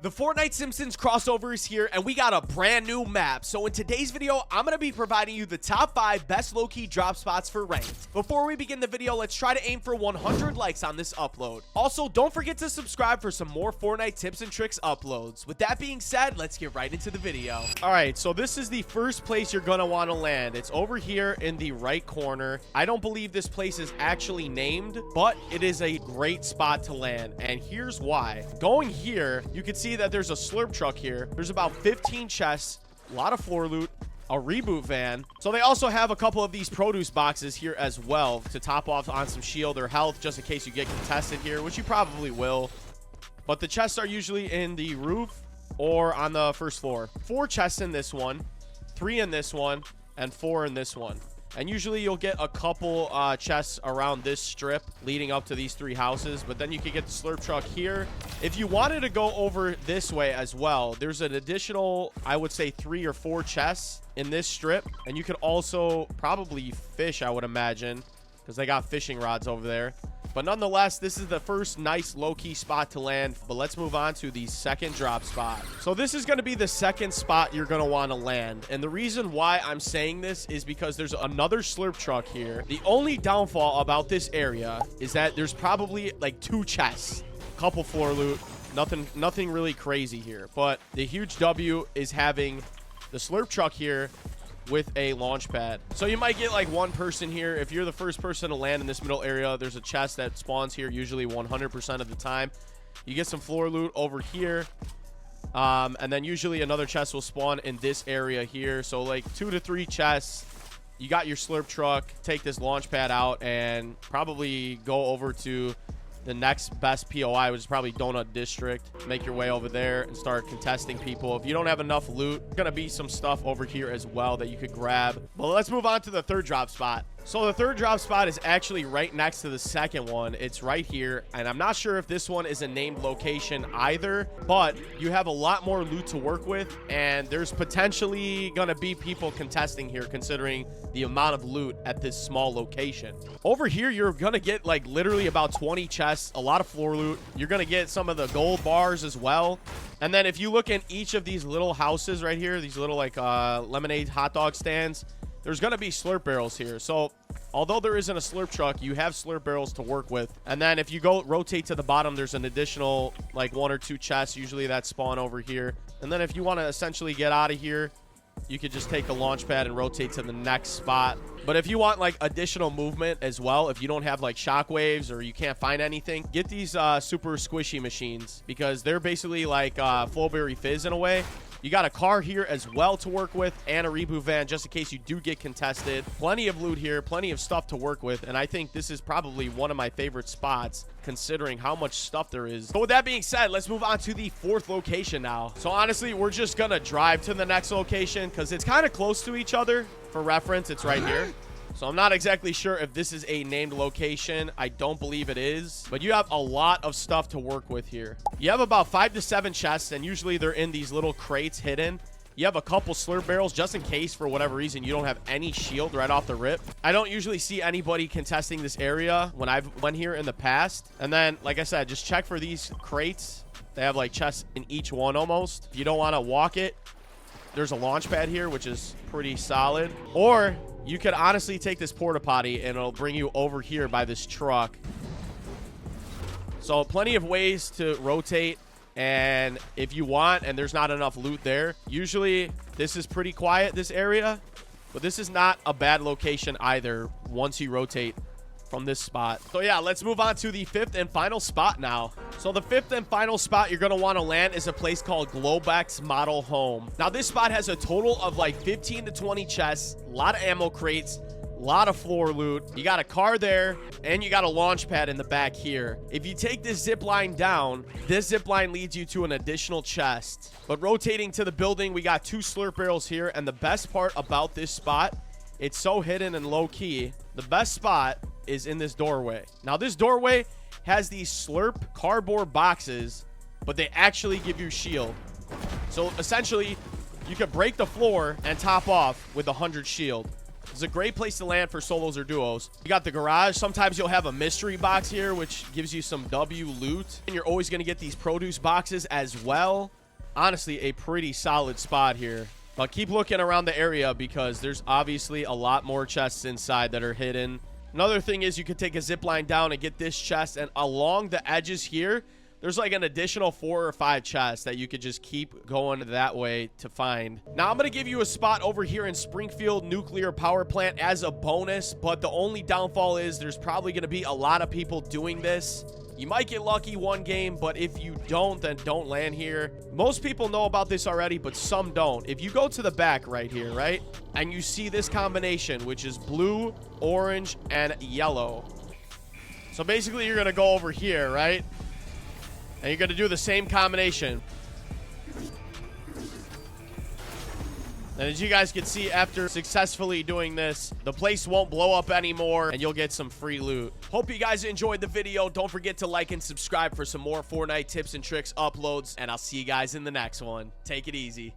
The Fortnite Simpsons crossover is here, and we got a brand new map. So in today's video, I'm going to be providing you the top 5 best low-key drop spots for ranked. Before we begin the video, let's try to aim for 100 likes on this upload. Also, don't forget to subscribe for some more Fortnite tips and tricks uploads. With that being said, let's get right into the video. Alright, so this is the first place you're going to want to land. It's over here in the right corner. I don't believe this place is actually named, but it is a great spot to land, and here's why. Going here, you can see that there's a slurp truck here. There's about 15 chests, a lot of floor loot, a reboot van. So they also have a couple of these produce boxes here as well to top off on some shield or health just in case you get contested here, which you probably will. But the chests are usually in the roof or on the first floor. 4 chests in this one, 3 in this one, and 4 in this one. And usually you'll get a couple chests around this strip leading up to these 3 houses. But then you can get the slurp truck here. If you wanted to go over this way as well, there's an additional, I would say, 3 or 4 chests in this strip. And you could also probably fish, I would imagine, because they got fishing rods over there. But nonetheless, this is the first nice low-key spot to land. But let's move on to the second drop spot. So this is going to be the second spot you're going to want to land. And the reason why I'm saying this is because there's another slurp truck here. The only downfall about this area is that there's probably like 2 chests, couple floor loot, nothing really crazy here. But the huge W is having the slurp truck here with a launch pad. So you might get like 1 person here. If you're the first person to land in this middle area, there's a chest that spawns here usually 100% of the time. You get some floor loot over here, and then usually another chest will spawn in this area here. So like 2 to 3 chests. You got your slurp truck. Take this launch pad out and probably go over to the next best POI, which is probably Donut District. Make your way over there and start contesting people. If you don't have enough loot, there's gonna be some stuff over here as well that you could grab. But let's move on to the third drop spot. So the third drop spot is actually right next to the second one. It's right here, and I'm not sure if this one is a named location either, but you have a lot more loot to work with, and there's potentially gonna be people contesting here considering the amount of loot at this small location. Over here, you're gonna get like literally about 20 chests, a lot of floor loot. You're gonna get some of the gold bars as well. And then if you look in each of these little houses right here, these little like lemonade hot dog stands, there's going to be slurp barrels here. So although there isn't a slurp truck, you have slurp barrels to work with. And then if you go rotate to the bottom, there's an additional like 1 or 2 chests usually that spawn over here. And then if you want to essentially get out of here, you could just take a launch pad and rotate to the next spot. But if you want like additional movement as well, if you don't have like shockwaves or you can't find anything, get these super squishy machines, because they're basically like Flowberry Fizz in a way. You got a car here as well to work with, and a reboot van just in case you do get contested. Plenty of loot here, plenty of stuff to work with, and I think this is probably one of my favorite spots considering how much stuff there is. But with that being said, let's move on to the 4th location now. So honestly, we're just gonna drive to the next location because it's kind of close to each other. For reference, it's right here. So I'm not exactly sure if this is a named location. I don't believe it is. But you have a lot of stuff to work with here. You have about 5 to 7 chests, and usually they're in these little crates hidden. You have a couple slurp barrels just in case for whatever reason you don't have any shield right off the rip. I don't usually see anybody contesting this area when I've went here in the past. And then, like I said, just check for these crates. They have like chests in each one almost. If you don't want to walk it, there's a launch pad here, which is pretty solid. Or you could honestly take this porta potty and it'll bring you over here by this truck. So plenty of ways to rotate. And if you want and there's not enough loot there, usually this is pretty quiet, this area. But this is not a bad location either once you rotate from this spot. So yeah, let's move on to the 5th and final spot now. So the 5th and final spot you're going to want to land is a place called Globex Model Home. Now this spot has a total of like 15 to 20 chests, a lot of ammo crates, a lot of floor loot. You got a car there, and you got a launch pad in the back here. If you take this zip line down, this zip line leads you to an additional chest. But rotating to the building, we got 2 slurp barrels here, and the best part about this spot, it's so hidden and low key. The best spot is in this doorway. Now this doorway has these slurp cardboard boxes, but they actually give you shield. So essentially you could break the floor and top off with 100 shield. It's a great place to land for solos or duos. You got the garage. Sometimes you'll have a mystery box here, which gives you some W loot. And you're always going to get these produce boxes as well. Honestly, a pretty solid spot here. But keep looking around the area because there's obviously a lot more chests inside that are hidden. Another thing is you can take a zip line down and get this chest. And along the edges here, there's like an additional 4 or 5 chests that you could just keep going that way to find. Now, I'm going to give you a spot over here in Springfield Nuclear Power Plant as a bonus, but the only downfall is there's probably going to be a lot of people doing this. You might get lucky one game, but if you don't, then don't land here. Most people know about this already, but some don't. If you go to the back right here, right, and you see this combination, which is blue, orange, and yellow. So basically, you're going to go over here, right? And you're going to do the same combination. And as you guys can see, after successfully doing this, the place won't blow up anymore and you'll get some free loot. Hope you guys enjoyed the video. Don't forget to like and subscribe for some more Fortnite tips and tricks uploads. And I'll see you guys in the next one. Take it easy.